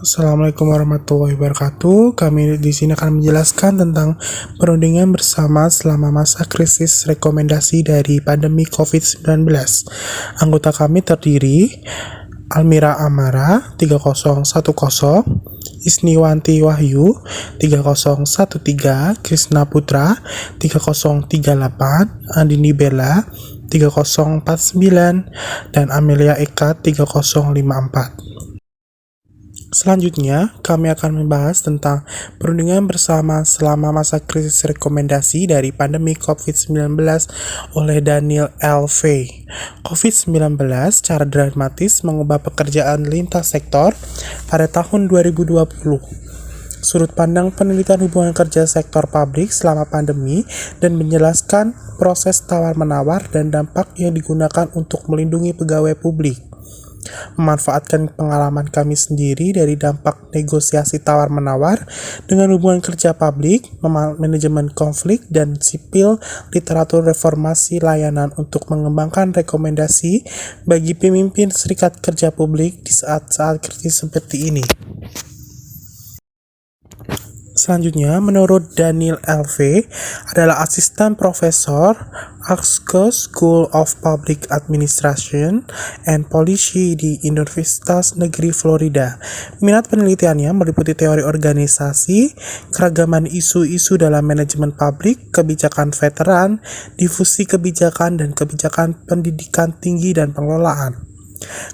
Assalamualaikum warahmatullahi wabarakatuh. Kami di sini akan menjelaskan tentang perundingan bersama selama masa krisis rekomendasi dari pandemi COVID-19. Anggota kami terdiri Almira Amara 3010, Isniwanti Wahyu 3013, Krisna Putra 3038, Andini Bella 3049, dan Amelia Eka 3054. Selanjutnya, kami akan membahas tentang perundingan bersama selama masa krisis rekomendasi dari pandemi COVID-19 oleh Daniel L. V. COVID-19 secara dramatis mengubah pekerjaan lintas sektor pada tahun 2020. Sudut pandang penelitian hubungan kerja sektor publik selama pandemi dan menjelaskan proses tawar-menawar dan dampak yang digunakan untuk melindungi pegawai publik. Memanfaatkan pengalaman kami sendiri dari dampak negosiasi tawar-menawar dengan hubungan kerja publik, manajemen konflik, dan sipil, literatur reformasi layanan untuk mengembangkan rekomendasi bagi pemimpin serikat kerja publik di saat-saat kritis seperti ini. Selanjutnya, menurut Daniel L. V. adalah asisten profesor Aksco School of Public Administration and Policy di Universitas Negeri Florida. Minat penelitiannya meliputi teori organisasi, keragaman isu-isu dalam manajemen publik, kebijakan veteran, difusi kebijakan, dan kebijakan pendidikan tinggi dan pengelolaan.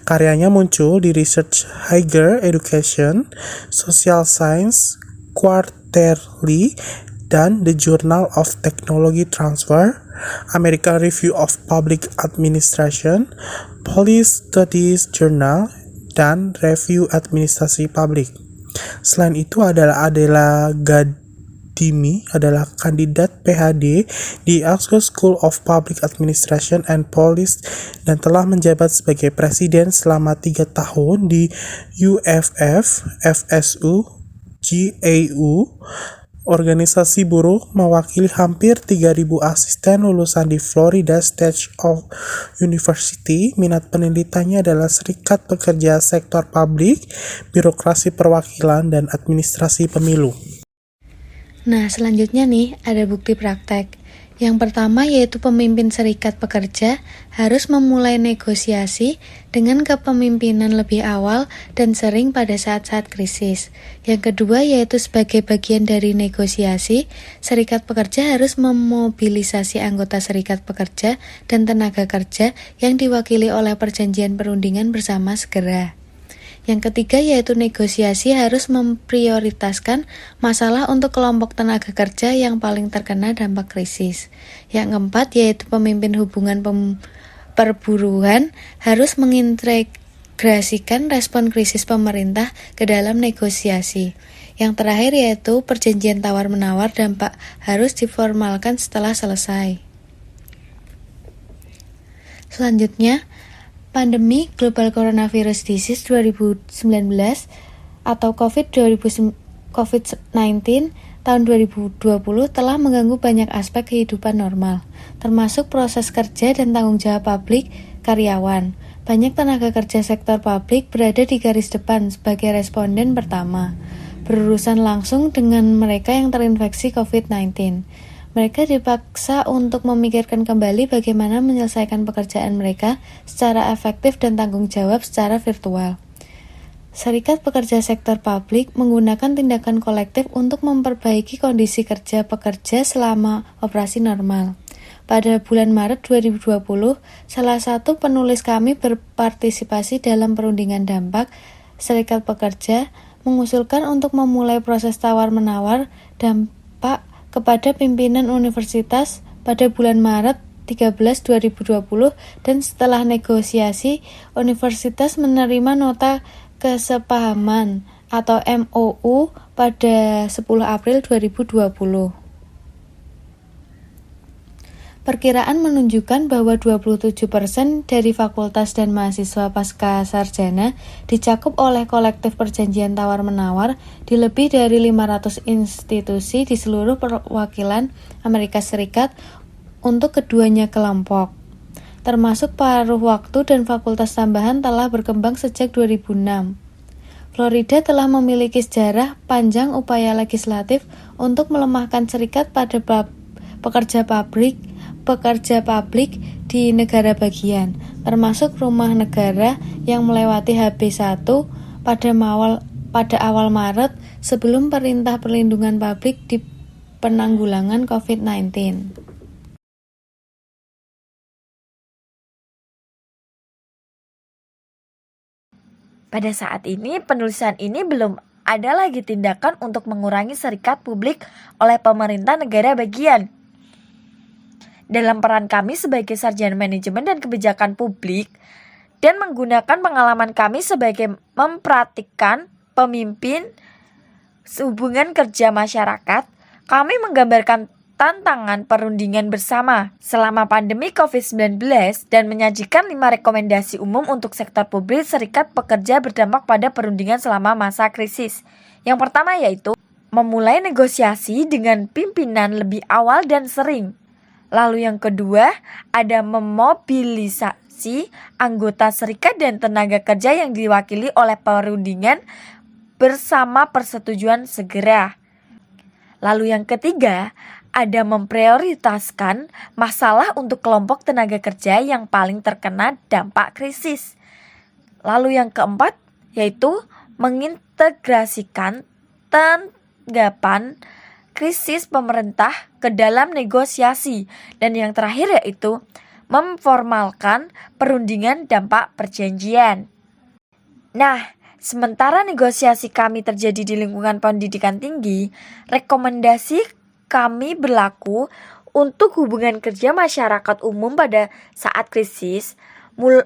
Karyanya muncul di Research Higher Education, Social Science Quarterly, dan The Journal of Technology Transfer, American Review of Public Administration, Policy Studies Journal, dan Review Administrasi Publik. Selain itu adalah Adela Gadimi adalah kandidat PhD di Aksco School of Public Administration and Policy dan telah menjabat sebagai presiden selama 3 tahun di UFF, FSU, GAU, organisasi buruh, mewakili hampir 3.000 asisten lulusan di Florida State University. Minat penelitiannya adalah serikat pekerja sektor publik, birokrasi perwakilan, dan administrasi pemilu. Nah, selanjutnya nih, ada bukti praktek. Yang pertama yaitu pemimpin serikat pekerja harus memulai negosiasi dengan kepemimpinan lebih awal dan sering pada saat-saat krisis. Yang kedua yaitu sebagai bagian dari negosiasi, serikat pekerja harus memobilisasi anggota serikat pekerja dan tenaga kerja yang diwakili oleh perjanjian perundingan bersama segera. Yang ketiga yaitu negosiasi harus memprioritaskan masalah untuk kelompok tenaga kerja yang paling terkena dampak krisis. Yang keempat yaitu pemimpin hubungan perburuhan harus mengintegrasikan respon krisis pemerintah ke dalam negosiasi. Yang terakhir yaitu perjanjian tawar-menawar dampak harus diformalkan setelah selesai. Selanjutnya, pandemi Global Coronavirus Disease 2019 atau COVID-19 tahun 2020 telah mengganggu banyak aspek kehidupan normal, termasuk proses kerja dan tanggung jawab publik karyawan. Banyak tenaga kerja sektor publik berada di garis depan sebagai responden pertama, berurusan langsung dengan mereka yang terinfeksi COVID-19. Mereka dipaksa untuk memikirkan kembali bagaimana menyelesaikan pekerjaan mereka secara efektif dan tanggung jawab secara virtual. Serikat pekerja sektor publik menggunakan tindakan kolektif untuk memperbaiki kondisi kerja pekerja selama operasi normal. Pada bulan Maret 2020, salah satu penulis kami berpartisipasi dalam perundingan dampak. Serikat pekerja mengusulkan untuk memulai proses tawar-menawar dampak kepada pimpinan universitas pada bulan Maret 13, 2020 dan setelah negosiasi, universitas menerima nota kesepahaman atau MOU pada 10 April 2020. Perkiraan menunjukkan bahwa 27% dari fakultas dan mahasiswa pasca sarjana dicakup oleh kolektif perjanjian tawar-menawar di lebih dari 500 institusi di seluruh perwakilan Amerika Serikat untuk keduanya kelompok. Termasuk paruh waktu dan fakultas tambahan telah berkembang sejak 2006. Florida telah memiliki sejarah panjang upaya legislatif untuk melemahkan serikat pada pekerja publik di negara bagian, termasuk rumah negara yang melewati HB1 pada awal Maret sebelum Perintah Perlindungan Publik di Penanggulangan COVID-19. Pada saat ini, penulisan ini belum ada lagi tindakan untuk mengurangi serikat publik oleh pemerintah negara bagian. Dalam peran kami sebagai sarjana manajemen dan kebijakan publik, dan menggunakan pengalaman kami sebagai mempraktikkan pemimpin hubungan kerja masyarakat, kami menggambarkan tantangan perundingan bersama selama pandemi COVID-19 dan menyajikan 5 rekomendasi umum untuk sektor publik serikat pekerja berdampak pada perundingan selama masa krisis. Yang pertama yaitu memulai negosiasi dengan pimpinan lebih awal dan sering. Lalu yang kedua ada memobilisasi anggota serikat dan tenaga kerja yang diwakili oleh perundingan bersama persetujuan segera. Lalu yang ketiga, ada memprioritaskan masalah untuk kelompok tenaga kerja yang paling terkena dampak krisis. Lalu yang keempat, yaitu mengintegrasikan tanggapan krisis pemerintah ke dalam negosiasi. Dan yang terakhir yaitu memformalkan perundingan dampak perjanjian. Nah, sementara negosiasi kami terjadi di lingkungan pendidikan tinggi, rekomendasi kami berlaku untuk hubungan kerja masyarakat umum pada saat krisis,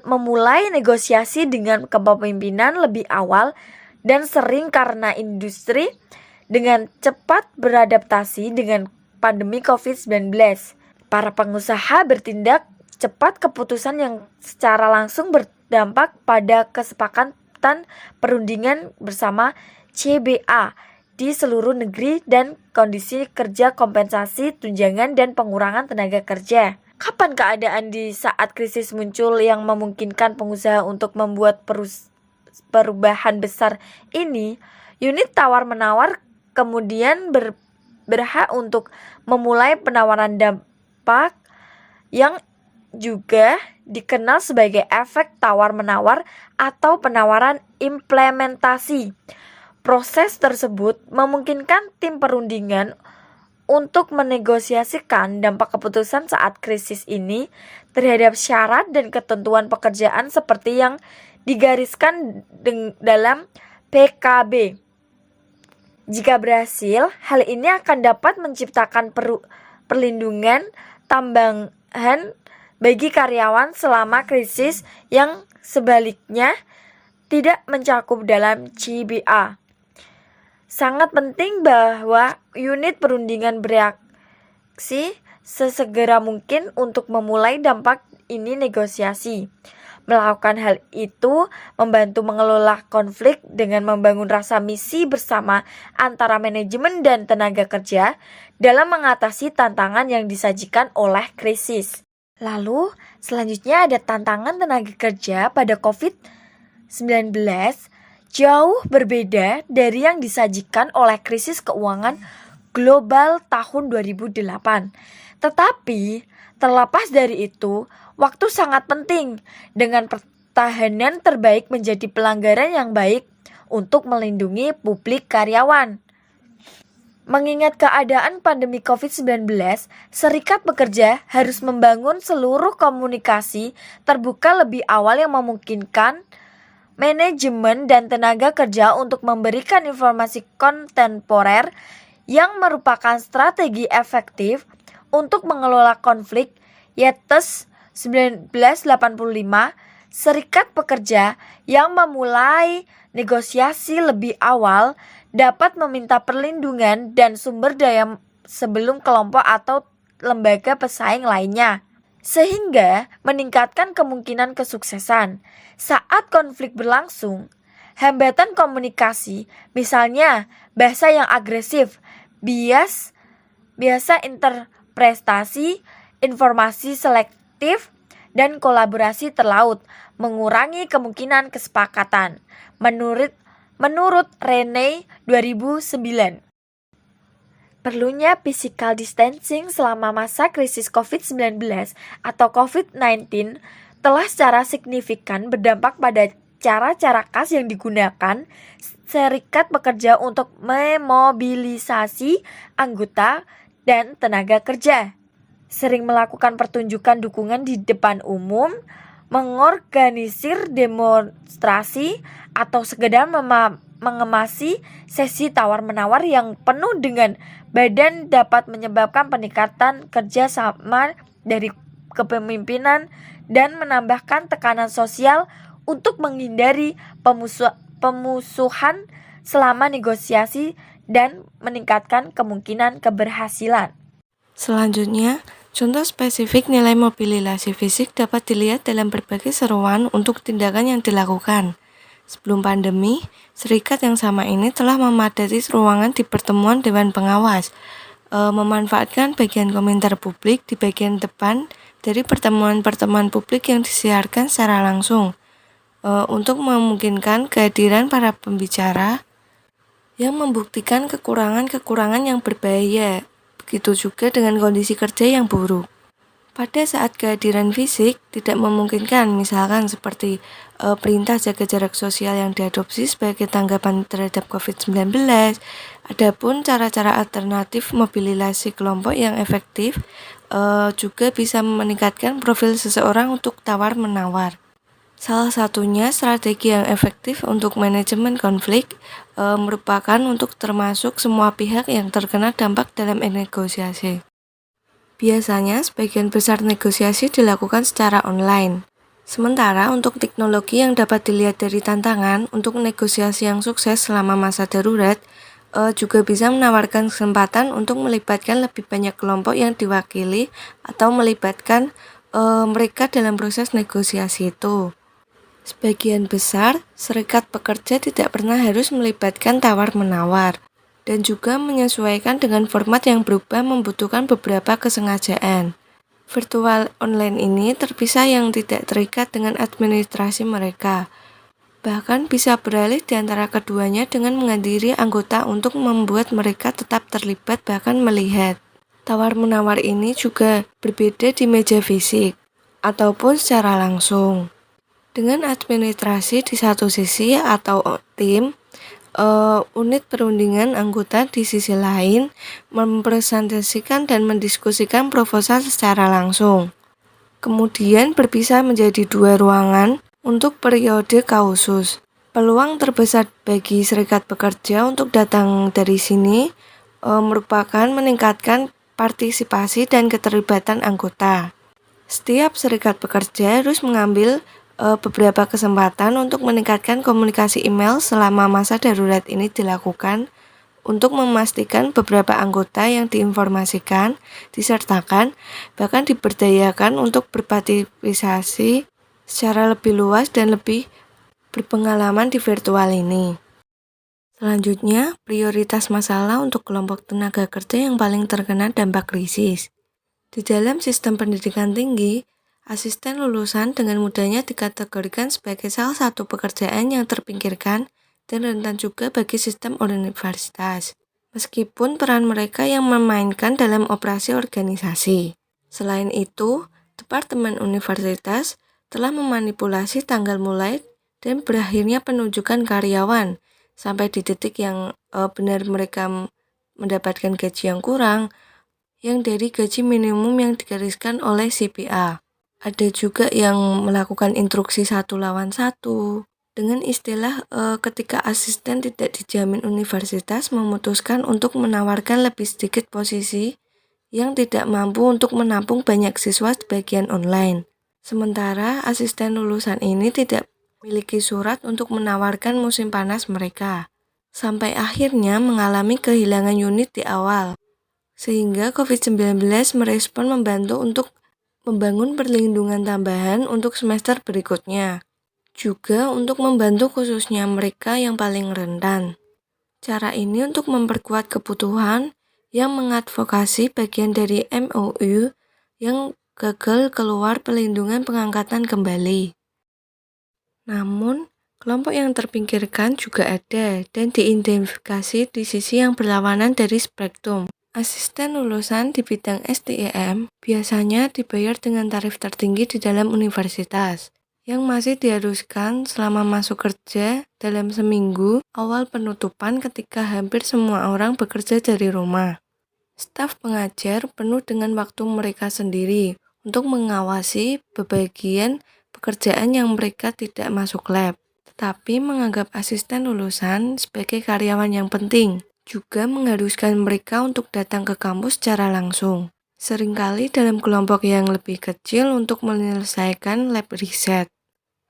memulai negosiasi dengan kepemimpinan lebih awal dan sering karena industri dengan cepat beradaptasi dengan pandemi COVID-19. Para pengusaha bertindak cepat keputusan yang secara langsung berdampak pada kesepakatan perundingan bersama CBA di seluruh negeri dan kondisi kerja kompensasi, tunjangan, dan pengurangan tenaga kerja. Kapan keadaan di saat krisis muncul yang memungkinkan pengusaha untuk membuat perubahan besar ini? Unit tawar-menawar kemudian berhak untuk memulai penawaran dampak yang juga dikenal sebagai efek tawar-menawar atau penawaran implementasi. Proses tersebut memungkinkan tim perundingan untuk menegosiasikan dampak keputusan saat krisis ini terhadap syarat dan ketentuan pekerjaan seperti yang digariskan dalam PKB. Jika berhasil, hal ini akan dapat menciptakan perlindungan tambahan bagi karyawan selama krisis yang sebaliknya tidak mencakup dalam CBA. Sangat penting bahwa unit perundingan bereaksi sesegera mungkin untuk memulai dampak ini negosiasi. Melakukan hal itu membantu mengelola konflik dengan membangun rasa misi bersama antara manajemen dan tenaga kerja dalam mengatasi tantangan yang disajikan oleh krisis. Lalu, selanjutnya ada tantangan tenaga kerja pada COVID-19 jauh berbeda dari yang disajikan oleh krisis keuangan global tahun 2008. Tetapi, terlepas dari itu, waktu sangat penting dengan pertahanan terbaik menjadi pelanggaran yang baik untuk melindungi publik karyawan. Mengingat keadaan pandemi COVID-19, serikat pekerja harus membangun seluruh komunikasi terbuka lebih awal yang memungkinkan manajemen dan tenaga kerja untuk memberikan informasi kontemporer yang merupakan strategi efektif untuk mengelola konflik. Yates 1985, serikat pekerja yang memulai negosiasi lebih awal dapat meminta perlindungan dan sumber daya sebelum kelompok atau lembaga pesaing lainnya, sehingga meningkatkan kemungkinan kesuksesan. Saat konflik berlangsung, hambatan komunikasi, misalnya bahasa yang agresif, biasa interpretasi, informasi selektif, dan kolaborasi terlaut, mengurangi kemungkinan kesepakatan. Menurut menurut Rene 2009. Perlunya physical distancing selama masa krisis COVID-19 atau COVID-19 telah secara signifikan berdampak pada cara-cara khas yang digunakan serikat pekerja untuk memobilisasi anggota dan tenaga kerja. Sering melakukan pertunjukan dukungan di depan umum, mengorganisir demonstrasi, atau sekedar mengemasi sesi tawar-menawar yang penuh dengan badan dapat menyebabkan peningkatan kerjasama dari kepemimpinan dan menambahkan tekanan sosial untuk menghindari pemusuhan selama negosiasi dan meningkatkan kemungkinan keberhasilan. Selanjutnya, contoh spesifik nilai mobilisasi fisik dapat dilihat dalam berbagai seruan untuk tindakan yang dilakukan. Sebelum pandemi, serikat yang sama ini telah memadati ruangan di pertemuan Dewan Pengawas, memanfaatkan bagian komentar publik di bagian depan dari pertemuan-pertemuan publik yang disiarkan secara langsung, untuk memungkinkan kehadiran para pembicara yang membuktikan kekurangan-kekurangan yang berbahaya. Begitu juga dengan kondisi kerja yang buruk. Pada saat kehadiran fisik tidak memungkinkan, misalkan seperti perintah jaga jarak sosial yang diadopsi sebagai tanggapan terhadap COVID-19, adapun cara-cara alternatif mobilisasi kelompok yang efektif juga bisa meningkatkan profil seseorang untuk tawar-menawar. Salah satunya strategi yang efektif untuk manajemen konflik merupakan untuk termasuk semua pihak yang terkena dampak dalam negosiasi. Biasanya, sebagian besar negosiasi dilakukan secara online. Sementara untuk teknologi yang dapat dilihat dari tantangan untuk negosiasi yang sukses selama masa darurat, juga bisa menawarkan kesempatan untuk melibatkan lebih banyak kelompok yang diwakili atau melibatkan mereka dalam proses negosiasi itu. Sebagian besar, serikat pekerja tidak pernah harus melibatkan tawar-menawar, dan juga menyesuaikan dengan format yang berubah membutuhkan beberapa kesengajaan. Virtual online ini terpisah yang tidak terikat dengan administrasi mereka. Bahkan bisa beralih di antara keduanya dengan menghadiri anggota untuk membuat mereka tetap terlibat bahkan melihat. Tawar-menawar ini juga berbeda di meja fisik ataupun secara langsung. Dengan administrasi di satu sisi atau tim, unit perundingan anggota di sisi lain mempresentasikan dan mendiskusikan proposal secara langsung. Kemudian berpisah menjadi dua ruangan untuk periode kausus. Peluang terbesar bagi serikat pekerja untuk datang dari sini merupakan meningkatkan partisipasi dan keterlibatan anggota. Setiap serikat pekerja harus mengambil beberapa kesempatan untuk meningkatkan komunikasi email selama masa darurat ini dilakukan untuk memastikan beberapa anggota yang diinformasikan, disertakan, bahkan diberdayakan untuk berpartisipasi secara lebih luas dan lebih berpengalaman di virtual ini. Selanjutnya, prioritas masalah untuk kelompok tenaga kerja yang paling terkena dampak krisis. Di dalam sistem pendidikan tinggi, asisten lulusan dengan mudahnya dikategorikan sebagai salah satu pekerjaan yang terpinggirkan dan rentan juga bagi sistem universitas, meskipun peran mereka yang memainkan dalam operasi organisasi. Selain itu, Departemen Universitas telah memanipulasi tanggal mulai dan berakhirnya penunjukan karyawan sampai di detik yang benar mereka mendapatkan gaji yang kurang, yang dari gaji minimum yang digariskan oleh CPA. Ada juga yang melakukan instruksi 1-1 dengan istilah ketika asisten tidak dijamin universitas memutuskan untuk menawarkan lebih sedikit posisi yang tidak mampu untuk menampung banyak siswa di bagian online. Sementara asisten lulusan ini tidak memiliki surat untuk menawarkan musim panas mereka, sampai akhirnya mengalami kehilangan unit di awal. Sehingga COVID-19 merespon membantu untuk membangun perlindungan tambahan untuk semester berikutnya, juga untuk membantu khususnya mereka yang paling rentan. Cara ini untuk memperkuat kebutuhan yang mengadvokasi bagian dari MOU yang gagal keluar perlindungan pengangkatan kembali. Namun, Kelompok yang terpinggirkan juga ada dan diidentifikasi di sisi yang berlawanan dari spektrum. Asisten lulusan di bidang STEM biasanya dibayar dengan tarif tertinggi di dalam universitas, yang masih diharuskan selama masuk kerja dalam seminggu awal penutupan ketika hampir semua orang bekerja dari rumah. Staf pengajar penuh dengan waktu mereka sendiri untuk mengawasi bagian pekerjaan yang mereka tidak masuk lab, tetapi menganggap asisten lulusan sebagai karyawan yang penting, juga mengharuskan mereka untuk datang ke kampus secara langsung. Seringkali dalam kelompok yang lebih kecil untuk menyelesaikan lab riset.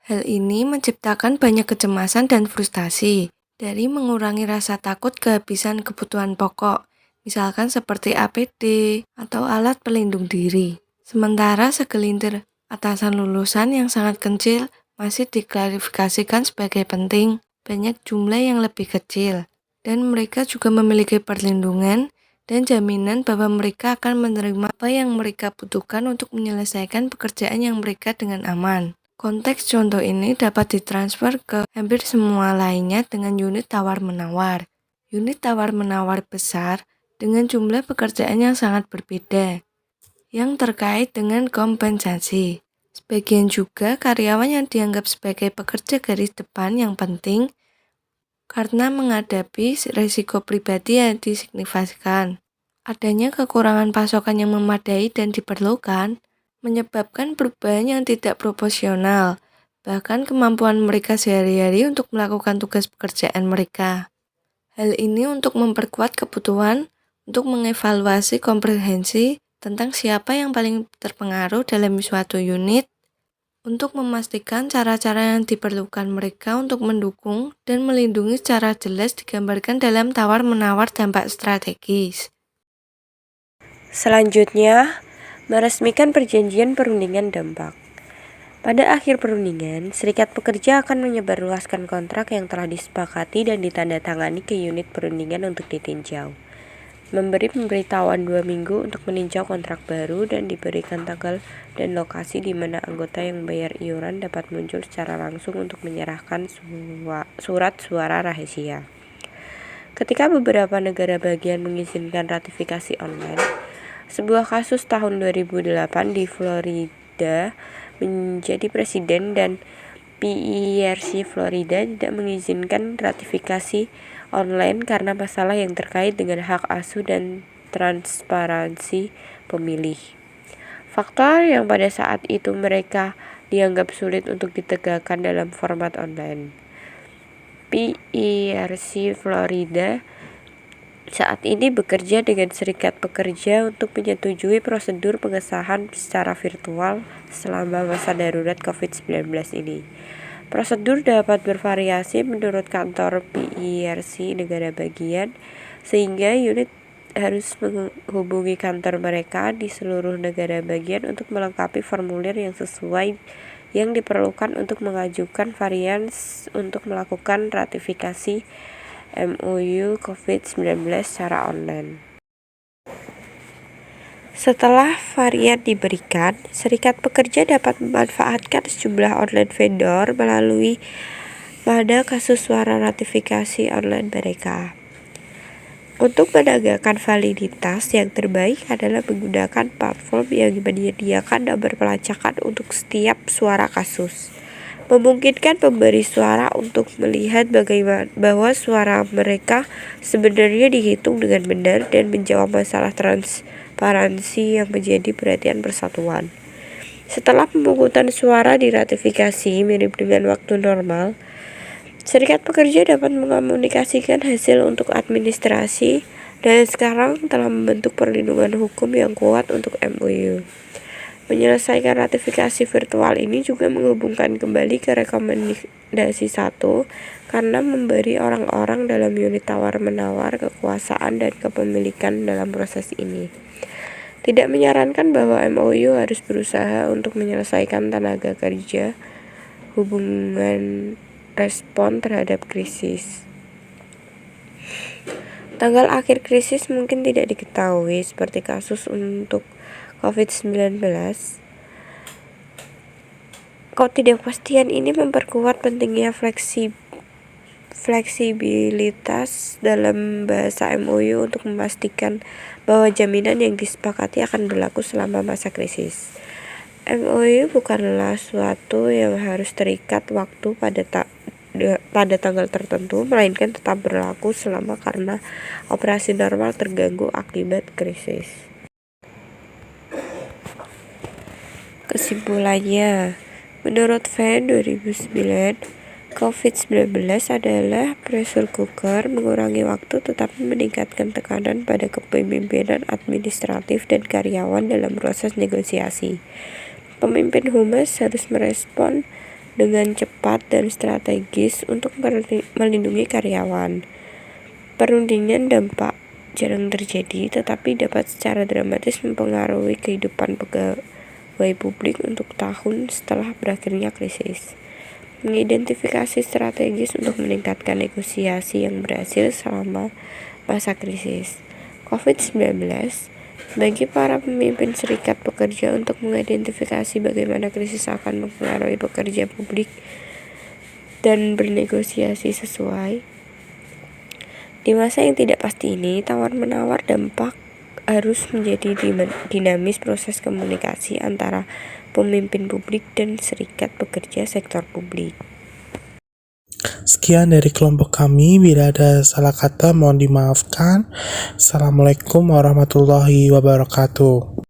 Hal ini menciptakan banyak kecemasan dan frustasi, dari mengurangi rasa takut kehabisan kebutuhan pokok, misalkan seperti APD atau alat pelindung diri. Sementara segelintir atasan lulusan yang sangat kecil masih diklarifikasikan sebagai penting, banyak jumlah yang lebih kecil, dan mereka juga memiliki perlindungan dan jaminan bahwa mereka akan menerima apa yang mereka butuhkan untuk menyelesaikan pekerjaan yang mereka dengan aman. Konteks contoh ini dapat ditransfer ke hampir semua lainnya dengan unit tawar-menawar. Unit tawar-menawar besar dengan jumlah pekerjaan yang sangat berbeda, yang terkait dengan kompensasi. Sebagian juga karyawan yang dianggap sebagai pekerja garis depan yang penting karena menghadapi risiko pribadi yang disignifikan. Adanya kekurangan pasokan yang memadai dan diperlukan menyebabkan perubahan yang tidak proporsional, bahkan kemampuan mereka sehari-hari untuk melakukan tugas pekerjaan mereka. Hal ini untuk memperkuat kebutuhan untuk mengevaluasi komprehensi tentang siapa yang paling terpengaruh dalam suatu unit, untuk memastikan cara-cara yang diperlukan mereka untuk mendukung dan melindungi secara jelas digambarkan dalam tawar-menawar dampak strategis. Selanjutnya, meresmikan perjanjian perundingan dampak. Pada akhir perundingan, serikat pekerja akan menyebarluaskan kontrak yang telah disepakati dan ditandatangani ke unit perundingan untuk ditinjau. Memberi pemberitahuan 2 minggu untuk meninjau kontrak baru dan diberikan tanggal dan lokasi di mana anggota yang membayar iuran dapat muncul secara langsung untuk menyerahkan surat suara rahasia. Ketika beberapa negara bagian mengizinkan ratifikasi online, sebuah kasus tahun 2008 di Florida menjadi presiden dan PERC Florida tidak mengizinkan ratifikasi online karena masalah yang terkait dengan hak asuh dan transparansi pemilih. Faktor yang pada saat itu mereka dianggap sulit untuk ditegakkan dalam format online. PERC Florida saat ini bekerja dengan serikat pekerja untuk menyetujui prosedur pengesahan secara virtual selama masa darurat COVID-19 ini. Prosedur dapat bervariasi menurut kantor PERC negara bagian, sehingga unit harus menghubungi kantor mereka di seluruh negara bagian untuk melengkapi formulir yang sesuai yang diperlukan untuk mengajukan varian untuk melakukan ratifikasi MOU COVID-19 secara online. Setelah varian diberikan, serikat pekerja dapat memanfaatkan sejumlah online vendor melalui pada kasus suara ratifikasi online mereka. Untuk menegakkan validitas, yang terbaik adalah menggunakan platform yang menyediakan nomor pelacakan untuk setiap suara kasus. Memungkinkan pemberi suara untuk melihat bagaimana bahwa suara mereka sebenarnya dihitung dengan benar dan menjawab masalah transparansi yang menjadi perhatian persatuan. Setelah pemungutan suara diratifikasi mirip dengan waktu normal, serikat pekerja dapat mengomunikasikan hasil untuk administrasi dan sekarang telah membentuk perlindungan hukum yang kuat untuk MOU. Menyelesaikan ratifikasi virtual ini juga menghubungkan kembali ke rekomendasi 1 karena memberi orang-orang dalam unit tawar-menawar kekuasaan dan kepemilikan dalam proses ini. Tidak menyarankan bahwa MOU harus berusaha untuk menyelesaikan tenaga kerja hubungan respon terhadap krisis. Tanggal akhir krisis mungkin tidak diketahui seperti kasus untuk COVID-19. Ketidakpastian ini memperkuat pentingnya fleksibilitas dalam bahasa MOU untuk memastikan bahwa jaminan yang disepakati akan berlaku selama masa krisis. MOU bukanlah suatu yang harus terikat waktu pada tanggal tertentu, melainkan tetap berlaku selama karena operasi normal terganggu akibat krisis. Kesimpulannya, menurut Venn 2009, COVID-19 adalah pressure cooker, mengurangi waktu tetapi meningkatkan tekanan pada kepemimpinan administratif dan karyawan dalam proses negosiasi. Pemimpin humas harus merespon dengan cepat dan strategis untuk melindungi karyawan. Perundingan dampak jarang terjadi, tetapi dapat secara dramatis mempengaruhi kehidupan pegawai publik untuk tahun setelah berakhirnya krisis. Mengidentifikasi strategis untuk meningkatkan negosiasi yang berhasil selama masa krisis. COVID-19 bagi para pemimpin serikat pekerja untuk mengidentifikasi bagaimana krisis akan mempengaruhi pekerja publik dan bernegosiasi sesuai. Di masa yang tidak pasti ini, tawar-menawar dampak harus menjadi dinamis proses komunikasi antara pemimpin publik dan serikat pekerja sektor publik. Sekian dari kelompok kami, bila ada salah kata mohon dimaafkan. Assalamualaikum warahmatullahi wabarakatuh.